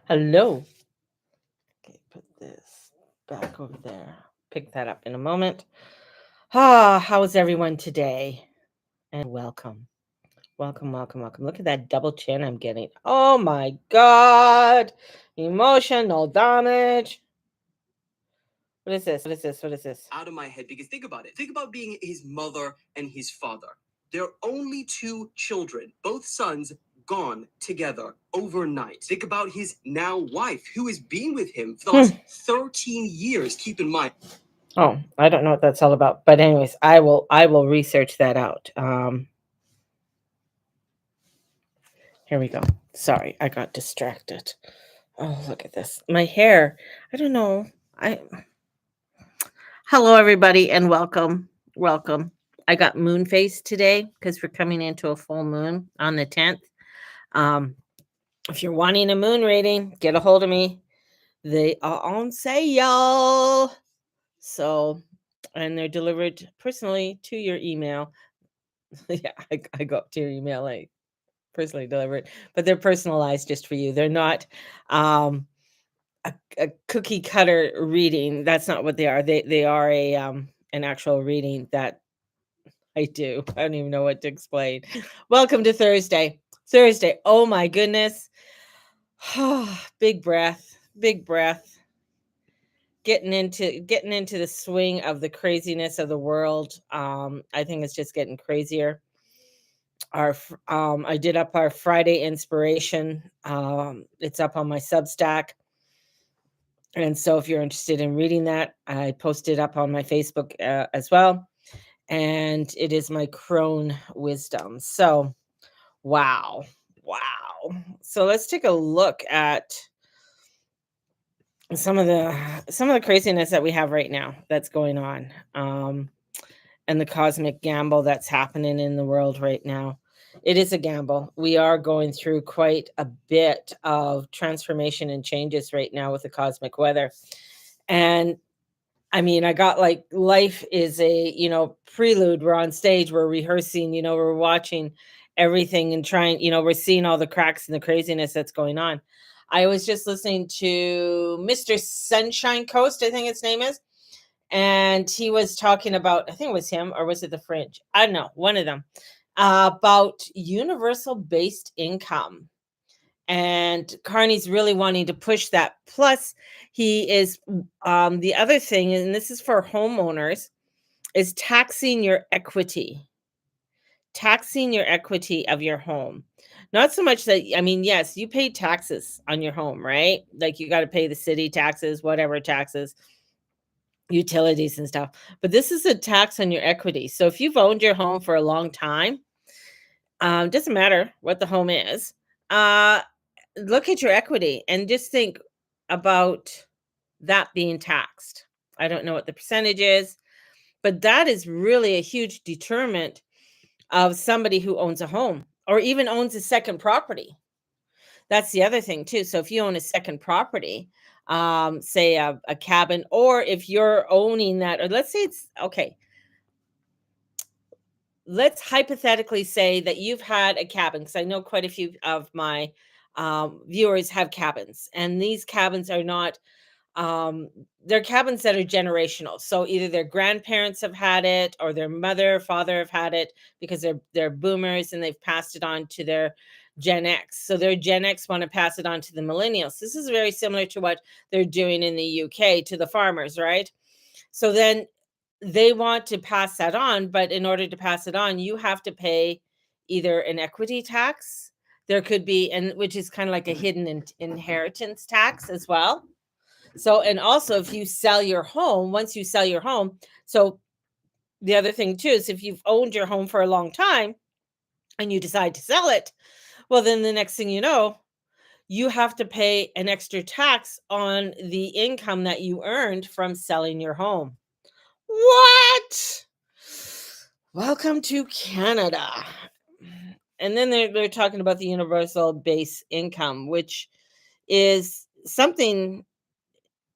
Hello. Okay, put this back over there. Pick that up in a moment. How is everyone today? And welcome. Welcome, welcome, welcome. Look at that double chin I'm getting. Oh my God. Emotional damage. What is this? What is this? What is this? Out of my head because think about it. Think about being his mother and his father. They're only two children, both sons gone together overnight. Think about his now wife, who has been with him for the last 13 years. Keep in mind. Oh, I don't know what that's all about. But anyways, I will research that out. Here we go. Sorry, I got distracted. Oh, look at this. My hair. I don't know. I Hello everybody and welcome. Welcome. I got moon face today because we're coming into a full moon on the 10th. Um if you're wanting a moon reading, get a hold of me. They are on sale. So, and they're delivered personally to your email. Yeah, I go up to your email, like personally delivered, but they're personalized just for you. They're not um a cookie cutter reading. That's not what they are. They are a an actual reading that I do. I don't even know what to explain. Welcome to Thursday. Thursday. Oh my goodness. Big breath. Big breath. Getting into the swing of the craziness of the world. I think it's just getting crazier. I did up our Friday inspiration. It's up on my Substack. And so if you're interested in reading that, I posted up on my Facebook as well. And it is my crone wisdom. So, wow. Wow. So let's take a look at some of the craziness that we have right now that's going on. And the cosmic gamble that's happening in the world right now. It is a gamble. We are going through quite a bit of transformation and changes right now with the cosmic weather. And I mean, I got like life is a, prelude. We're on stage, we're rehearsing, we're watching everything and trying, we're seeing all the cracks and the craziness that's going on. I was just listening to Mr. Sunshine Coast, I think his name is, and he was talking about, I think it was him or was it the Fringe? I don't know, one of them, about universal based income. And Carney's really wanting to push that. Plus, he is the other thing, and this is for homeowners, is taxing your equity of your home. Not so much that, I mean, yes, you pay taxes on your home, right? Like you got to pay the city taxes, whatever taxes, utilities and stuff. But this is a tax on your equity. So if you've owned your home for a long time, doesn't matter what the home is, uh, look at your equity and just think about that being taxed. I don't know what the percentage is, but that is really a huge determinant of somebody who owns a home or even owns a second property. That's the other thing too. So if you own a second property, say a cabin, or if you're owning that, or let's say it's okay, let's hypothetically say that you've had a cabin, because I know quite a few of my viewers have cabins, and these cabins are not um they're cabins that are generational. So either their grandparents have had it or their mother or father have had it because they're boomers and they've passed it on to their Gen X. So their Gen X want to pass it on to the millennials. This is very similar to what they're doing in the UK to the farmers, right? So then they want to pass that on, but in order to pass it on, you have to pay either an equity tax. There could be, and which is kind of like a hidden inheritance tax as well. So, and also if you sell your home, once you sell your home, so the other thing too is if you've owned your home for a long time and you decide to sell it, well, then the next thing you know, you have to pay an extra tax on the income that you earned from selling your home. What? Welcome to Canada. And then they're talking about the universal base income, which is something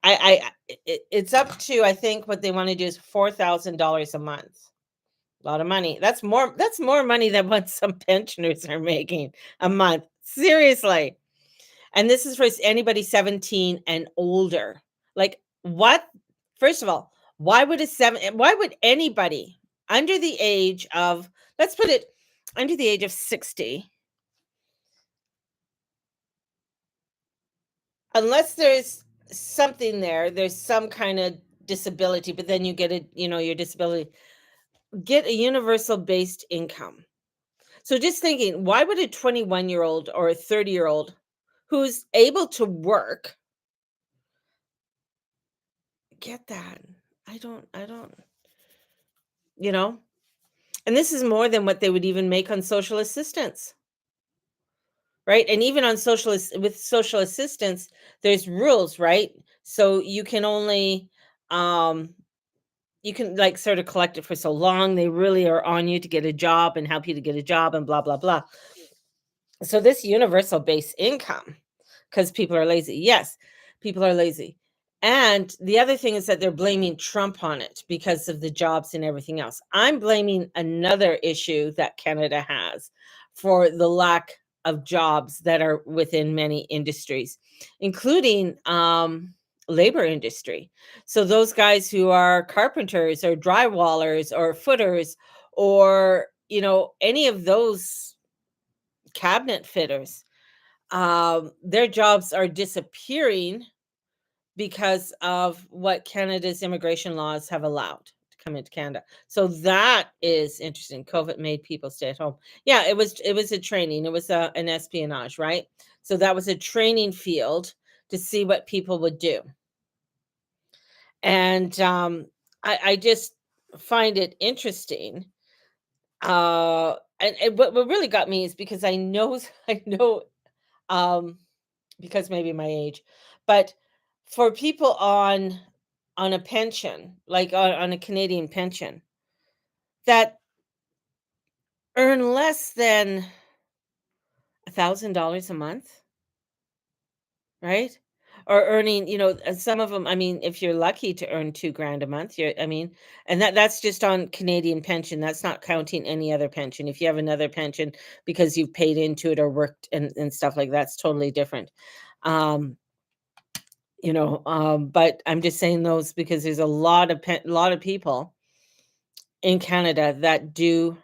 it's up to, I think what they want to do is $4,000 a month. A lot of money. That's more money than what some pensioners are making a month. Seriously. And this is for anybody 17 and older. Like, what? First of all, why would anybody under the age of, let's put it, under the age of 60, unless there's something there, there's some kind of disability, but then you get it, your disability, get a universal based income. So just thinking, why would a 21-year-old or a 30-year-old who's able to work get that? I don't, you know, and this is more than what they would even make on social assistance, right? And even on with social assistance, there's rules, right? So um you can like sort of collect it for so long. They really are on you to get a job and help you to get a job and blah blah blah. So this universal base income, because people are lazy. Yes, people are lazy. And the other thing is that they're blaming Trump on it because of the jobs and everything else. I'm blaming another issue that Canada has for the lack of jobs that are within many industries, including labor industry. So those guys who are carpenters or drywallers or footers or any of those cabinet fitters, their jobs are disappearing because of what Canada's immigration laws have allowed to come into Canada. So that is interesting. COVID made people stay at home. Yeah, it was a training. It was an espionage, right? So that was a training field to see what people would do. And I just find it interesting. And what really got me is because I know I know um because maybe my age, but for people on a pension, like on a Canadian pension, that earn less than $1,000 a month, right? Or earning, some of them. I mean, if you're lucky to earn 2 grand a month, and that's just on Canadian pension. That's not counting any other pension. If you have another pension because you've paid into it or worked and stuff like that's totally different. Um, but I'm just saying those because there's a lot of people in Canada that do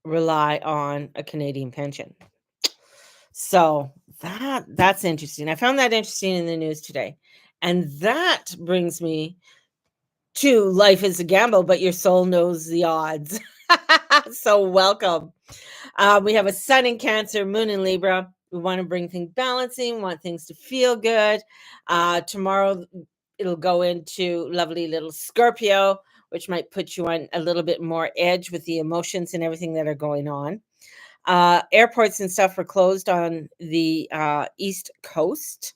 rely on a Canadian pension. So that's interesting. I found that interesting in the news today. And that brings me to life is a gamble, but your soul knows the odds. So welcome. We have a sun in Cancer, moon in Libra. We want to bring things balancing, want things to feel good. Tomorrow, it'll go into lovely little Scorpio, which might put you on a little bit more edge with the emotions and everything that are going on. Airports and stuff are closed on the East Coast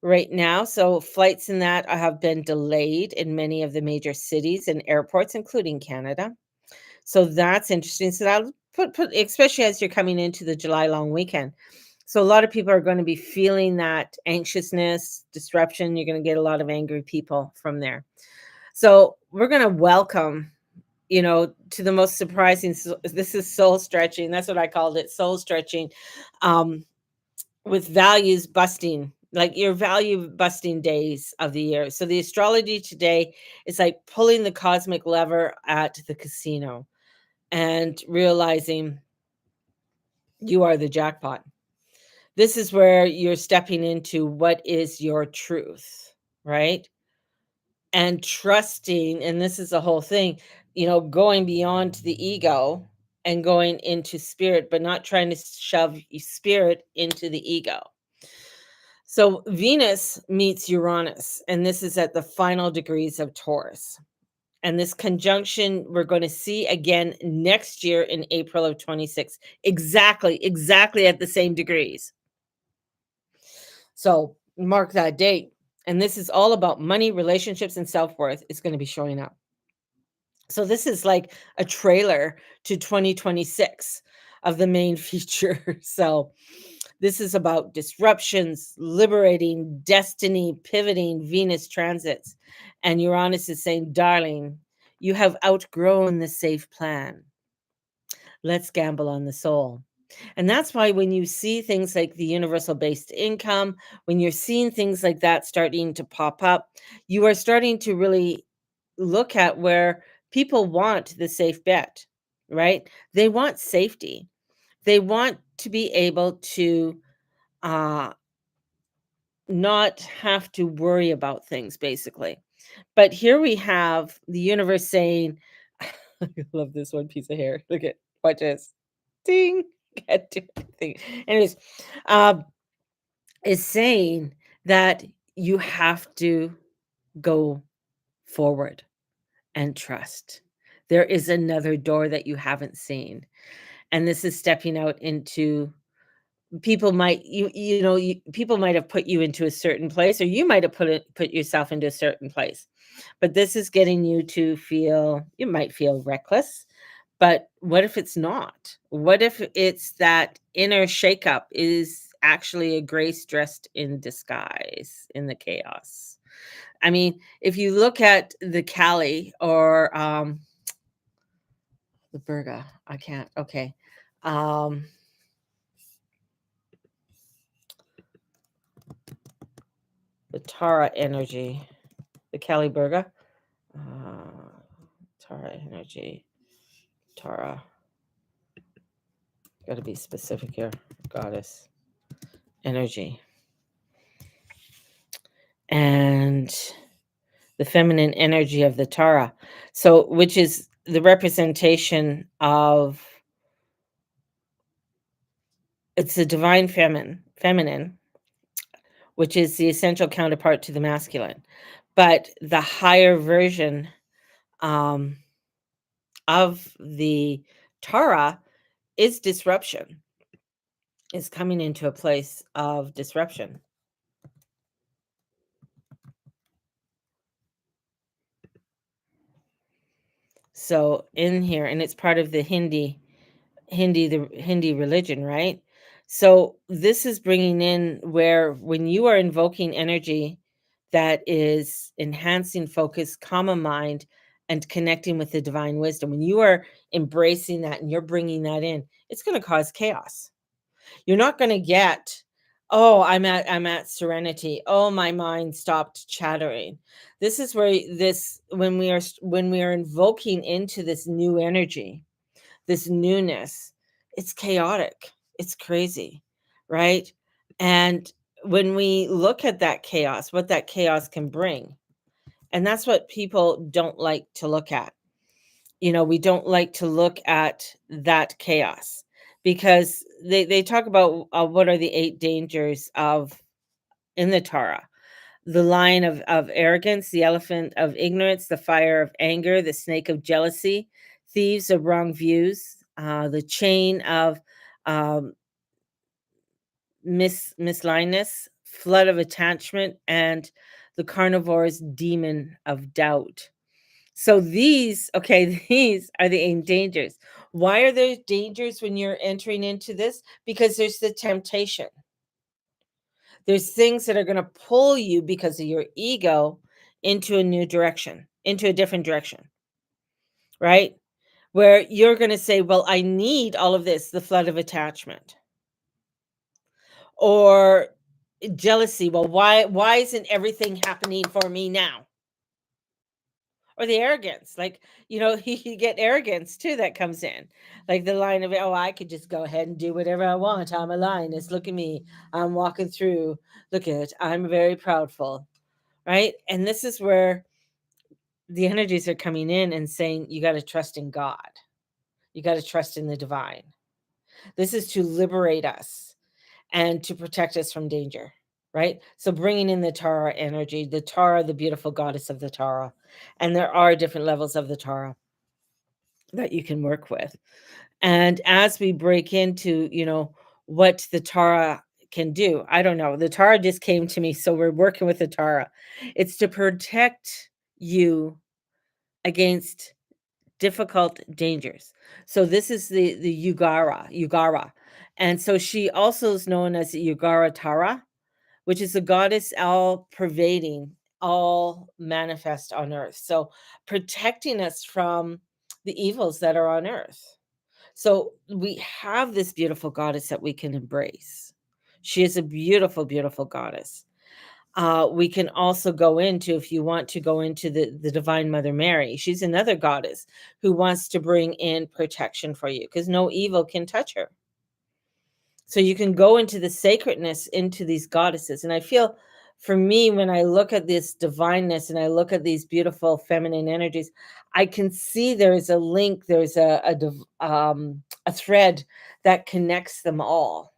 right now. So flights in that have been delayed in many of the major cities and airports, including Canada. So that's interesting. So that'll put especially as you're coming into the July long weekend. So a lot of people are going to be feeling that anxiousness, disruption. You're going to get a lot of angry people from there. So we're going to welcome, to the most surprising. This is soul stretching. That's what I called it, soul stretching, um, with values busting, like your value busting days of the year. So the astrology today is like pulling the cosmic lever at the casino and realizing you are the jackpot. This is where you're stepping into what is your truth, right? And trusting, and this is the whole thing, going beyond the ego and going into spirit, but not trying to shove spirit into the ego. So Venus meets Uranus, and this is at the final degrees of Taurus. And this conjunction we're going to see again next year in April of 26. Exactly at the same degrees. So mark that date. And this is all about money, relationships, and self-worth is going to be showing up. So this is like a trailer to 2026 of the main feature. So this is about disruptions, liberating, destiny, pivoting, Venus transits. And Uranus is saying, darling, you have outgrown the safe plan. Let's gamble on the soul. And that's why when you see things like the universal based income, when you're seeing things like that starting to pop up, you are starting to really look at where people want the safe bet, right? They want safety. They want to be able to uh, not have to worry about things, basically. But here we have the universe saying, I love this one piece of hair. Look at, watch this. Ding. Can't do anything. Anyways, um, is saying that you have to go forward and trust. There is another door that you haven't seen. And this is stepping out into people might people might have put you into a certain place, or you might have put yourself into a certain place. But this is getting you to feel, you might feel reckless, but what if it's not? What if it's that inner shakeup is actually a grace dressed in disguise in the chaos? I mean, if you look at the Kali or the Virga, I can't. Okay. Um, the Tara energy, the Kali Virga, Tara energy, Tara. Got to be specific here. Goddess energy. And the feminine energy of the Tara. So, which is the representation of, it's the divine feminine, which is the essential counterpart to the masculine. But the higher version um, of the Tara is disruption, is coming into a place of disruption. So in here, and it's part of the the Hindi religion, right? So this is bringing in where when you are invoking energy that is enhancing focus, calm mind, and connecting with the divine wisdom, when you are embracing that and you're bringing that in, it's going to cause chaos. You're not going to get, oh, I'm at serenity. Oh, my mind stopped chattering. This is where this when we are invoking into this new energy, this newness, it's chaotic, it's crazy, right? And when we look at that chaos, what that chaos can bring, and that's what people don't like to look at. We don't like to look at that chaos because they talk about what are the eight dangers of in the Torah: the lion of arrogance, the elephant of ignorance, the fire of anger, the snake of jealousy, thieves of wrong views, the chain of um, misliness, flood of attachment, and the carnivore's demon of doubt. So these, okay, these are the eight dangers. Why are there dangers when you're entering into this? Because there's the temptation. There's things that are going to pull you because of your ego into a new direction, into a different direction, right? Where you're going to say, well, I need all of this, the flood of attachment or jealousy. Well, why isn't everything happening for me now? Or the arrogance, like, you get arrogance too that comes in, like the line of, oh, I could just go ahead and do whatever I want. I'm a lioness. Look at me. I'm walking through. Look at it. I'm very proudful, right? And this is where the energies are coming in and saying, you got to trust in God. You got to trust in the divine. This is to liberate us and to protect us from danger, right? So bringing in the Tara energy, the Tara, the beautiful goddess of the Tara. And there are different levels of the Tara that you can work with. And as we break into, what the Tara can do, I don't know. The Tara just came to me. So we're working with the Tara. It's to protect you against difficult dangers. So this is the Yugara. And so she also is known as Yugara Tara, which is the goddess all pervading, all manifest on earth. So protecting us from the evils that are on earth. So we have this beautiful goddess that we can embrace. She is a beautiful, beautiful goddess. We can also go into, if you want to go into the Divine Mother Mary, she's another goddess who wants to bring in protection for you because no evil can touch her. So you can go into the sacredness into these goddesses. And I feel for me, when I look at this divineness and I look at these beautiful feminine energies, I can see there is a link, there's a thread that connects them all,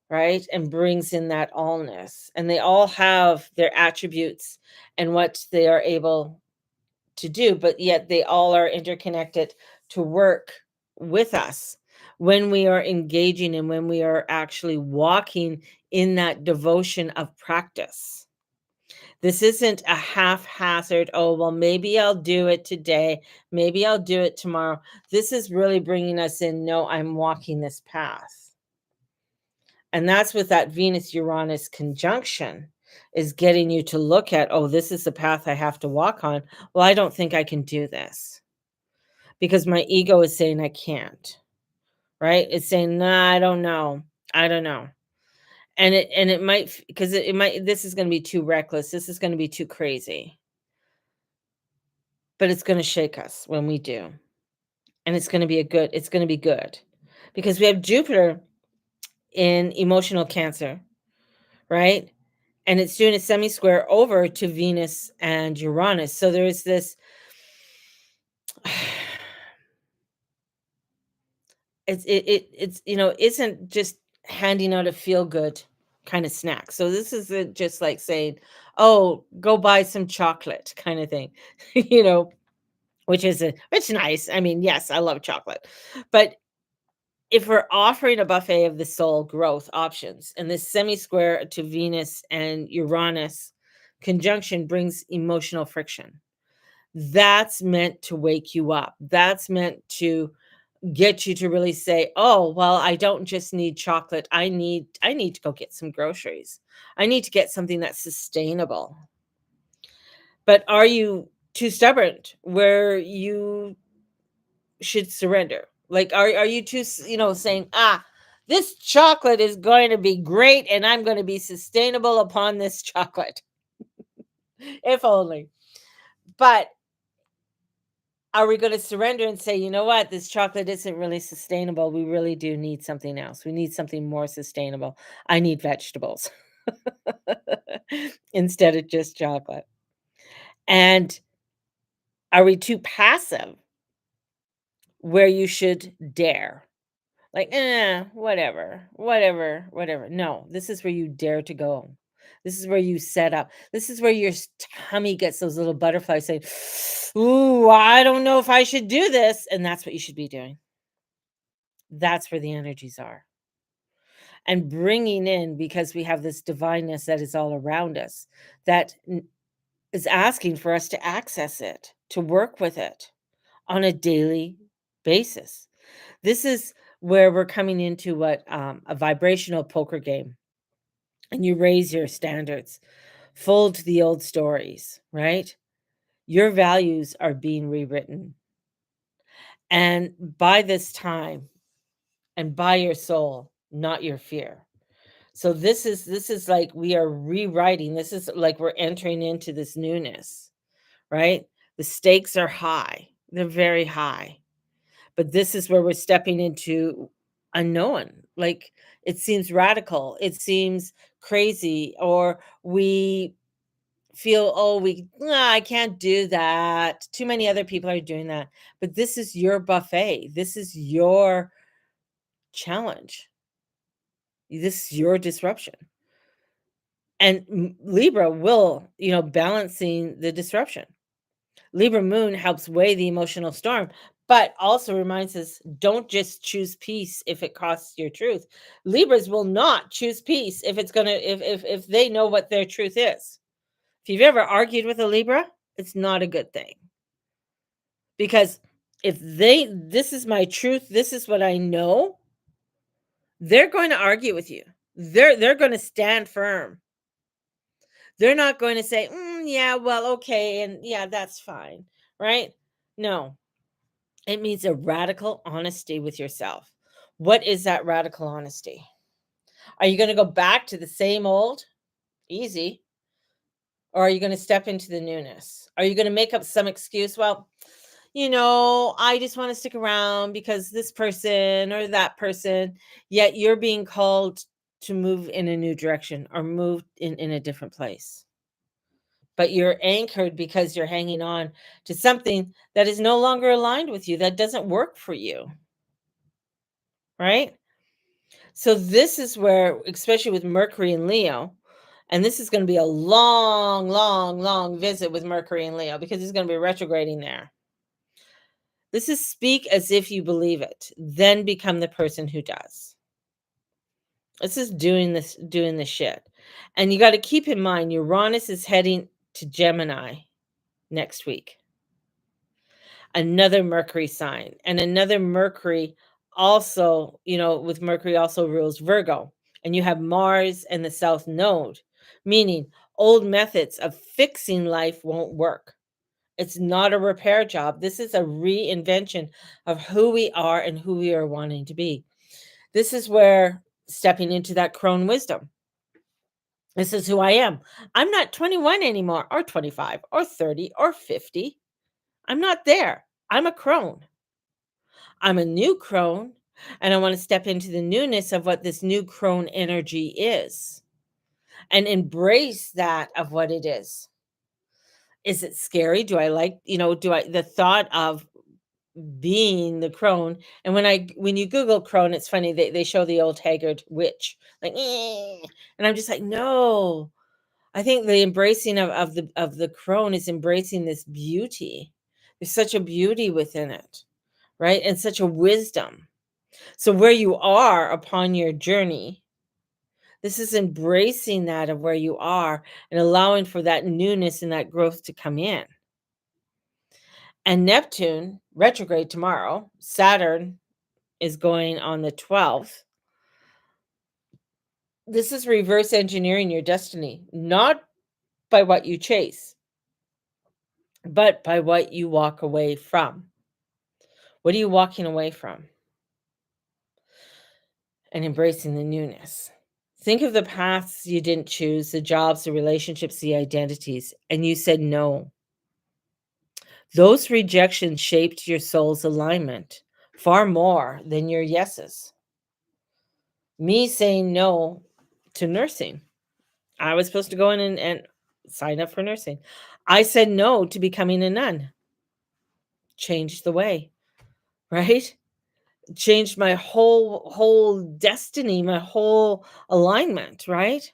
right? And brings in that allness. And they all have their attributes and what they are able to do, but yet they all are interconnected to work with us when we are engaging and when we are actually walking in that devotion of practice. This isn't a haphazard, oh, well, maybe I'll do it today, maybe I'll do it tomorrow. This is really bringing us in, no, I'm walking this path. And that's with that Venus Uranus conjunction is getting you to look at, oh, this is the path I have to walk on. Well, I don't think I can do this because my ego is saying I can't, right? It's saying, nah, I don't know. I don't know. And it might, because it might, this is going to be too reckless. This is going to be too crazy, but it's going to shake us when we do. And it's going to be it's going to be good because we have Jupiter in emotional Cancer, right? And it's doing a semi-square over to Venus and Uranus. So there is this it's isn't just handing out a feel good kind of snack. So this isn't just like saying, "Oh, go buy some chocolate," kind of thing. you know, which nice. I mean, yes, I love chocolate. But if we're offering a buffet of the soul growth options and this semi-square to Venus and Uranus conjunction brings emotional friction, that's meant to wake you up. That's meant to get you to really say, "Oh, well, I don't just need chocolate. I need to go get some groceries. I need to get something that's sustainable." But are you too stubborn where you should surrender? Like, are you too, saying, this chocolate is going to be great and I'm going to be sustainable upon this chocolate. If only. But are we going to surrender and say, you know what, this chocolate isn't really sustainable? We really do need something else. We need something more sustainable. I need vegetables instead of just chocolate. And are we too passive where you should dare? Like, whatever, whatever, whatever. No, this is where you dare to go. This is where you set up. This is where your tummy gets those little butterflies saying, ooh, I don't know if I should do this. And that's what you should be doing. That's where the energies are. And bringing in, because we have this divineness that is all around us, that is asking for us to access it, to work with it on a daily basis. This is where we're coming into what a vibrational poker game, and you raise your standards, fold the old stories, right? Your values are being rewritten. And by this time, and by your soul, not your fear. So this is like we are rewriting. This is like we're entering into this newness, right? The stakes are high. They're very high. But this is where we're stepping into unknown. Like it seems radical, it seems crazy, or we feel, oh, I can't do that. Too many other people are doing that. But this is your buffet. This is your challenge. This is your disruption. And Libra will, balancing the disruption. Libra moon helps weigh the emotional storm, but also reminds us don't just choose peace if it costs your truth. Libras will not choose peace if it's gonna if they know what their truth is. If you've ever argued with a Libra, it's not a good thing. Because if this is my truth, this is what I know, they're going to argue with you. They're going to stand firm. They're not going to say, yeah, well, okay, and yeah, that's fine, right? No, It means a radical honesty with yourself. What is that radical honesty? Are you going to go back to the same old? Easy. Or are you going to step into the newness? Are you going to make up some excuse? Well, I just want to stick around because this person or that person, yet you're being called to move in a new direction or move in a different place. But you're anchored because you're hanging on to something that is no longer aligned with you, that doesn't work for you, right? So this is where, especially with Mercury and Leo, and this is going to be a long, long, long visit with Mercury and Leo because he's going to be retrograding there. This is speak as if you believe it, then become the person who does. This is doing the shit. And you got to keep in mind Uranus is heading to Gemini next week. Another Mercury sign, and another Mercury also, with Mercury also rules Virgo, and you have Mars and the South Node, meaning old methods of fixing life won't work. It's not a repair job. This is a reinvention of who we are and who we are wanting to be. This is where stepping into that crone wisdom. This is who I am. I'm not 21 anymore, or 25, or 30, or 50. I'm not there. I'm a crone. I'm a new crone, and I want to step into the newness of what this new crone energy is and embrace that of what it is. Is it scary? Do I like, the thought of being the crone? And when you Google crone, it's funny, they show the old haggard witch, like, "Eh," and I'm just like, no. I think the embracing of the crone is embracing this beauty. There's such a beauty within it, right? And such a wisdom. So where you are upon your journey, this is embracing that of where you are and allowing for that newness and that growth to come in. And Neptune retrograde tomorrow. Saturn is going on the 12th. This is reverse engineering your destiny, not by what you chase, but by what you walk away from. What are you walking away from? And embracing the newness. Think of the paths you didn't choose, the jobs, the relationships, the identities, and you said no. Those rejections shaped your soul's alignment far more than your yeses. Me saying no to nursing. I was supposed to go in and sign up for nursing. I said no to becoming a nun. Changed the way, right? Changed my whole destiny, my whole alignment, right?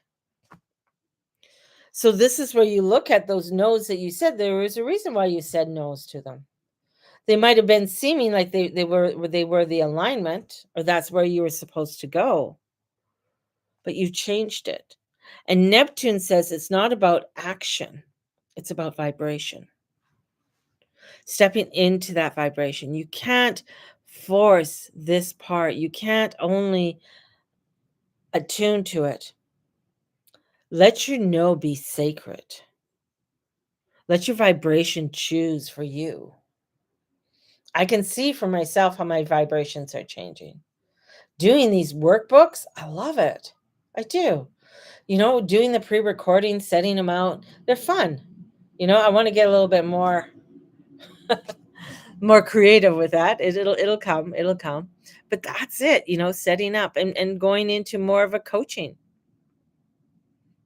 So this is where you look at those no's that you said. There was a reason why you said no's to them. They might have been seeming like they were the alignment, or that's where you were supposed to go, but you changed it. And Neptune says it's not about action, it's about vibration. Stepping into that vibration. You can't force this part. You can't only attune to it. Let your no be sacred. Let your vibration choose for you. I can see for myself how my vibrations are changing. Doing these workbooks, I love it. I do. Doing the pre-recording, setting them out, they're fun. I want to get a little bit more creative with that. It'll come. But that's it, setting up and going into more of a coaching,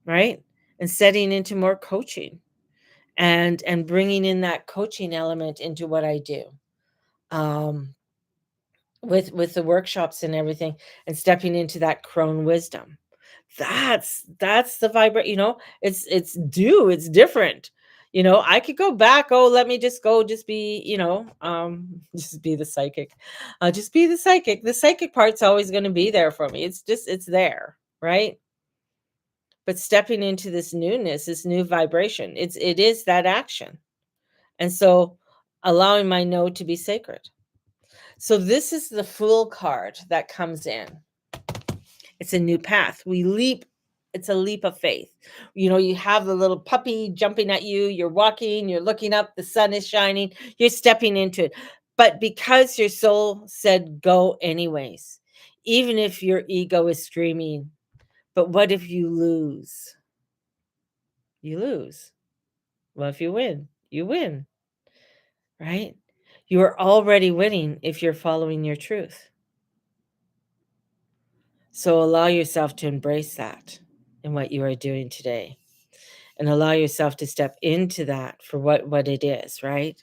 right? And setting into more coaching and bringing in that coaching element into what I do. With the workshops and everything, and stepping into that crone wisdom. That's the vibrate, it's different. I could go back, let me just go, just be, just be the psychic. Just be the psychic. The psychic part's always going to be there for me. It's there, right? But stepping into this newness, this new vibration, it is that action. And so allowing my no to be sacred. So this is the Fool card that comes in. It's a new path. It's a leap of faith. You have the little puppy jumping at you. You're walking, you're looking up, the sun is shining, you're stepping into it. But because your soul said go anyways, even if your ego is screaming, but what if you lose? You lose. Well, if you win, you win, right? You are already winning if you're following your truth. So allow yourself to embrace that in what you are doing today, and allow yourself to step into that for what it is, right?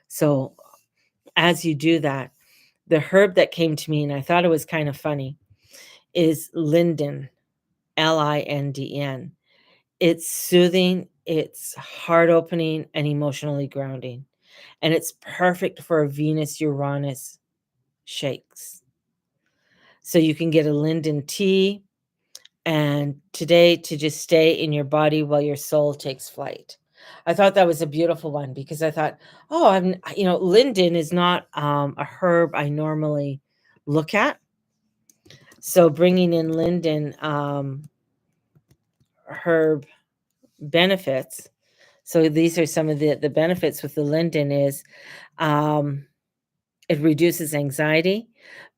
So as you do that, the herb that came to me, and I thought it was kind of funny, is linden, Linden. It's soothing, it's heart opening, and emotionally grounding. And it's perfect for Venus Uranus shakes. So you can get a linden tea, and today to just stay in your body while your soul takes flight. I thought that was a beautiful one because I thought, oh, linden is not a herb I normally look at. So bringing in linden herb benefits. So these are some of the benefits with the linden is um, it reduces anxiety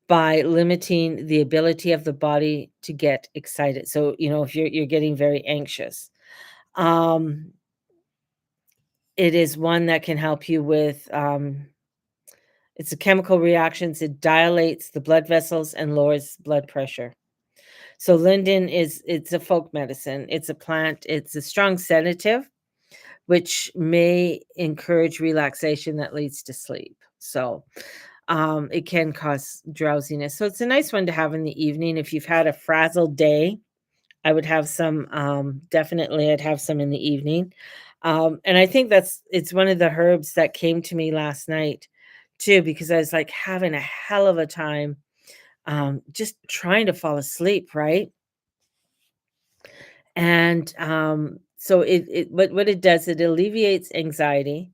by limiting the ability of the body to get excited. So, if you're getting very anxious, um, it is one that can help you with it's a chemical reactions. It dilates the blood vessels and lowers blood pressure. So linden it's a folk medicine. It's a plant. It's a strong sedative, which may encourage relaxation that leads to sleep. So it can cause drowsiness. So it's a nice one to have in the evening. If you've had a frazzled day, I would have some, definitely I'd have some in the evening. And I think it's one of the herbs that came to me last night too, because I was like having a hell of a time just trying to fall asleep, right? And so what it does, it alleviates anxiety,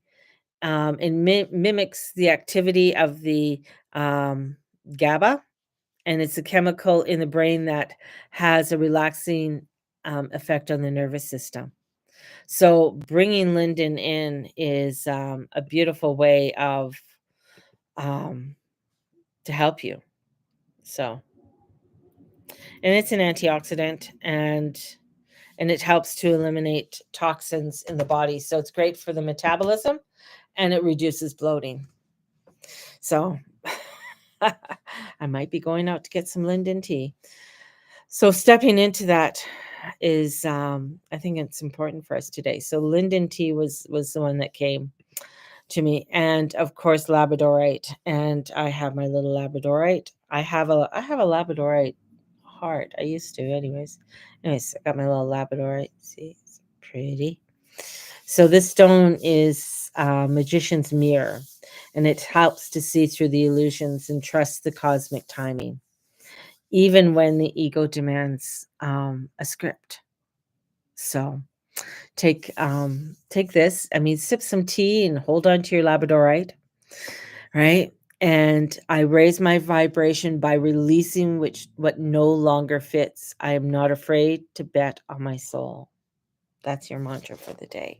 and mimics the activity of the um, GABA, and it's a chemical in the brain that has a relaxing effect on the nervous system. So bringing linden in is a beautiful way of um, to help you. So, and it's an antioxidant, and it helps to eliminate toxins in the body. So it's great for the metabolism, and it reduces bloating. So I might be going out to get some linden tea. So stepping into that is I think it's important for us today. So linden tea was the one that came to me, and of course labradorite, and I have my little labradorite. I have a labradorite heart. I used to anyways. Anyways, I got my little labradorite. See, it's pretty. So this stone is magician's mirror, and it helps to see through the illusions and trust the cosmic timing, even when the ego demands a script. So take this. I mean, sip some tea and hold on to your labradorite, right? And I raise my vibration by releasing what no longer fits. I am not afraid to bet on my soul. That's your mantra for the day.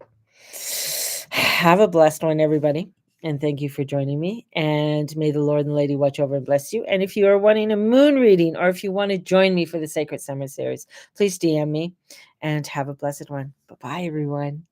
Have a blessed one, everybody. And thank you for joining me. And may the Lord and Lady watch over and bless you. And if you are wanting a moon reading, or if you want to join me for the Sacred Summer Series, please DM me, and have a blessed one. Bye-bye, everyone.